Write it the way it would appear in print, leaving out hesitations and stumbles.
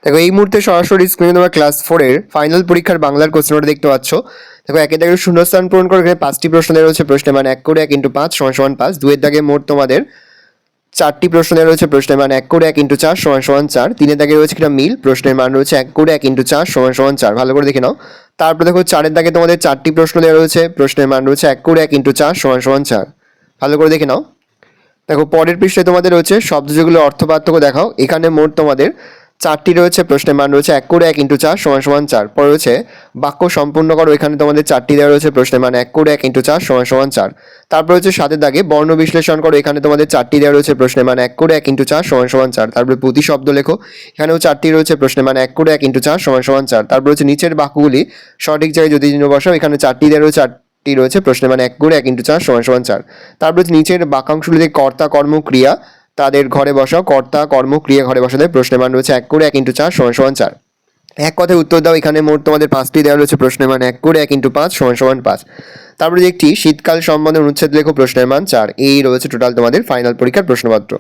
দেখো এই মুহূর্তে সরাসরি স্ক্রিনে তোমরা ক্লাস 4-এর ফাইনাল পরীক্ষার বাংলার কোশ্চেনটা দেখতে পাচ্ছ। দেখো একের দাগে শূন্যস্থান পূরণ করে এখানে 5টি প্রশ্ন দেওয়া রয়েছে, প্রশ্নের মান 1 করে 1 × 5 = 5। 2-এর দাগে মোট তোমাদের 4টি প্রশ্ন দেওয়া রয়েছে, প্রশ্নের মান 1 করে 1 × 4 = 4। 3-এর দাগে রয়েছে কিনা মিল, প্রশ্নের মান রয়েছে 1 করে 1 × 4 = 4। ভালো করে দেখে নাও। তারপর দেখো 4-এর দাগে তোমাদের 4টি প্রশ্ন দেওয়া রয়েছে, প্রশ্নের মান রয়েছে 1 করে 1 × 4 = 4। ভালো করে দেখে নাও। দেখো পরের পৃষ্ঠায় তোমাদের রয়েছে শব্দ যেগুলো অর্থ পার্থক্য দেখাও। এখানে মোট তোমাদের 4টি রয়েছে, প্রশ্নের মান রয়েছে 1 করে 1 × 4 = 4। পরে রয়েছে বাক্য সম্পূর্ণ করো, এখানে তোমাদের 4টি দেওয়া রয়েছে, প্রশ্নের মান 1 করে 1 × 4 = 4। তারপর রয়েছে 7-এর দাগে বর্ণ বিশ্লেষণ করো, এখানে তোমাদের 4টি দেওয়া রয়েছে, প্রশ্নের মান 1 করে 1 × 4 = 4। তারপরে প্রতি শব্দ লেখো, এখানেও 4টি রয়েছে, প্রশ্নের মান 1 করে 1 × 4 = 4। তারপর হচ্ছে নিচের বাক্যগুলি সঠিক জায়গায় যদি চিহ্ন বসাও, এখানে 4টি দেওয়া রয়েছে, 4টি রয়েছে, প্রশ্নের মান 1 করে 1 × 4 = 4। তারপর নিচের বাক্যাংশগুলিতে কর্তা কর্ম ক্রিয়া তাদের ঘরে বসাও, কর্তা কর্ম ক্রিয়া ঘরে বসাতে। প্রশ্নের মান রয়েছে 1 করে 1 × 4 = 4। এক কথায় উত্তর দাও। এখানে মোট তোমাদের 5টি দেওয়া রয়েছে, প্রশ্নের মান 1 করে 1 × 5 = 5। তারপরে একটি শীতকাল সম্বন্ধে অনুচ্ছেদ লেখো, প্রশ্নের মান 4। এই রয়েছে টোটাল তোমাদের ফাইনাল পরীক্ষার প্রশ্নপত্র।